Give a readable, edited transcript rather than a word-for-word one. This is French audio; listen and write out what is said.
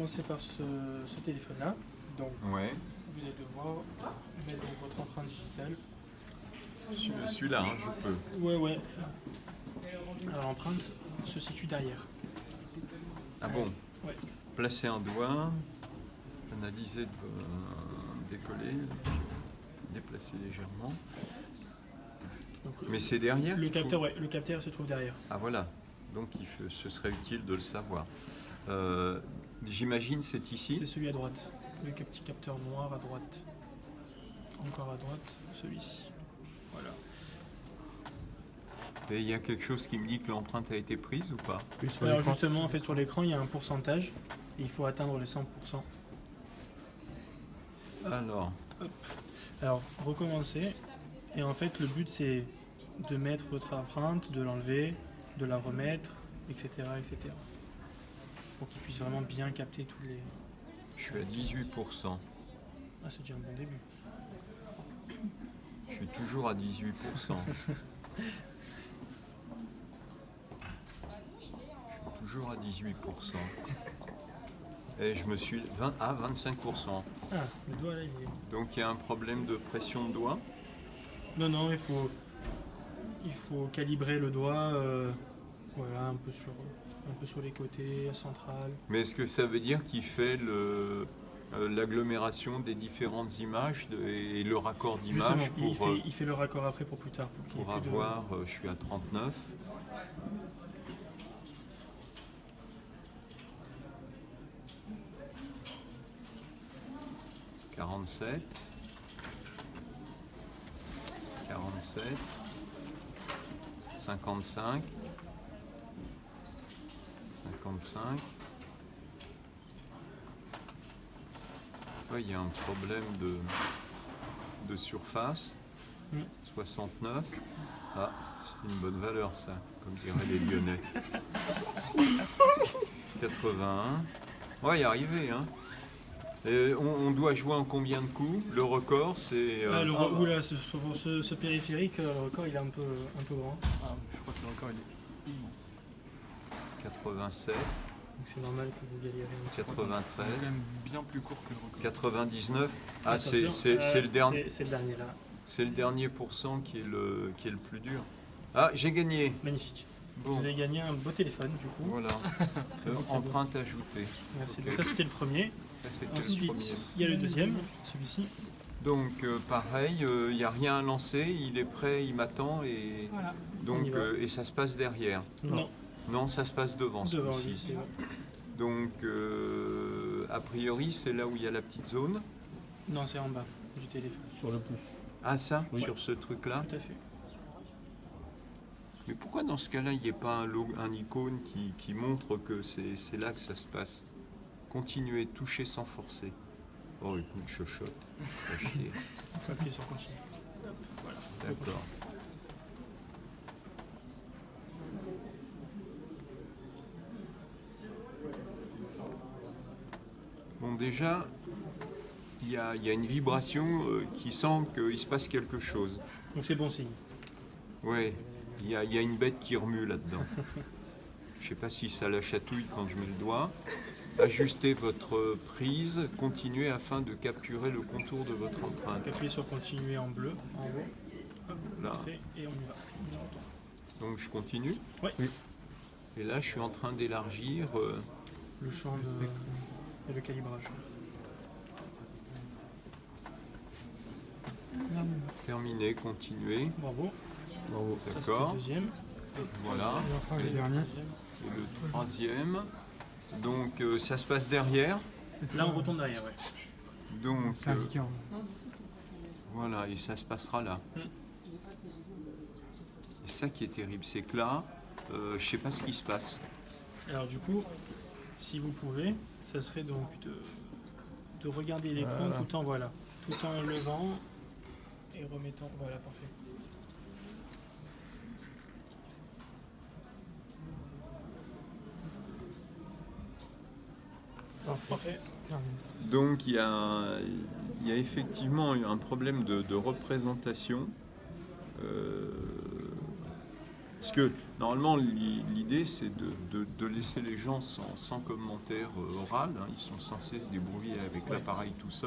commencer par ce téléphone-là. Donc, Ouais. vous allez devoir mettre donc votre empreinte digitale. Celui-là, hein, je peux. Ouais. Alors, l'empreinte se situe derrière. Ah bon? Ouais. Placer un doigt, analyser, décoller, déplacer légèrement. Donc, Mais c'est derrière le qu'il faut- capteur, ouais, le capteur se trouve derrière. Ah voilà, donc ce serait utile de le savoir. J'imagine c'est ici. C'est celui à droite. Le petit capteur noir à droite. Encore à droite, celui-ci. Voilà. Et il y a quelque chose qui me dit que l'empreinte a été prise ou pas? Alors justement, en fait, sur l'écran, il y a un pourcentage. Et il faut atteindre les 100%. Alors, Alors, recommencer. Et en fait, le but, c'est de mettre votre empreinte, de l'enlever, de la remettre, etc. Pour qu'il puisse vraiment bien capter tous les... je suis à 18%. Ah, c'est déjà un bon début. Je suis toujours à 18%. Toujours à 18%. Et je me suis à 25%. Ah, le doigt là, il est... Donc il y a un problème de pression de doigt. Non, il faut calibrer le doigt, voilà, un peu sur les côtés, central. Mais est-ce que ça veut dire qu'il fait l'agglomération des différentes images et le raccord d'image Justement, il fait le raccord après pour plus tard. pour avoir, je suis à 39. « 47, 55, 55. Ouais, il y a un problème de surface. 69. Ah, c'est une bonne valeur ça, comme diraient les Lyonnais. 81. Ouais, y arriver, hein. Et on doit jouer en combien de coups? Le record, c'est... Oula, ce périphérique, le record, il est un peu grand. Ah, je crois que le record il est immense. 87, Donc c'est normal que vous galériez. 93, Il est quand même bien plus court que le record. 99. Ah, Attention, c'est le dernier. C'est le dernier là. C'est le dernier pourcent qui est le plus dur. Ah, j'ai gagné. Magnifique. Bon, Vous avez gagné un beau téléphone du coup. voilà. Empreinte ajoutée. Merci. Ok. Donc ça c'était le premier. Ça, c'était le Ensuite, premier. il y a le deuxième, celui-ci. Donc pareil, il n'y a rien à lancer, il est prêt, il m'attend et Voilà. donc On y va. et ça se passe derrière. Non, Non, ça se passe devant ce devant coup-ci. lui. c'est- Donc a priori, c'est là où il y a la petite zone. Non, c'est en bas du téléphone. Sur le pouce. Ah ça, Oui. sur ce truc-là. Tout à fait. Mais pourquoi dans ce cas-là, il n'y a pas un icône qui montre que c'est là que ça se passe? Continuer, toucher sans forcer. Oh écoute, chochotte. Pas chier. On peut appuyer sur continue. Voilà. D'accord. Bon, déjà, il y a une vibration qui sent qu'il se passe quelque chose. Donc c'est bon signe. Ouais, il y a une bête qui remue là-dedans. Je ne sais pas si ça la chatouille quand je mets le doigt. Ajustez votre prise, continuez afin de capturer le contour de votre empreinte. Donc appuyez sur continuer en bleu, en haut. Hop, Là. parfait, et on y va. On y retourne. Donc je continue. Ouais. Oui. Et là, je suis en train d'élargir. Le champ de... et le calibrage. Terminé, continuez. Bravo. Bravo. Ça, c'était D'accord. le deuxième. Voilà. Et enfin le Et dernier. le troisième. Donc ça se passe derrière. Là, on retourne derrière, ouais. Donc C'est indiqué en voilà, et ça se passera là. Mm. Et ça qui est terrible, c'est que là, je sais pas ce qui se passe. Alors du coup, si vous pouvez, ça serait donc de regarder l'écran Voilà. tout en levant et remettant. Voilà, parfait. Parfait. Donc il y a effectivement un problème de représentation. Parce que normalement, l'idée, c'est de laisser les gens sans commentaire oral. Hein. Ils sont censés se débrouiller avec l'appareil tout seul.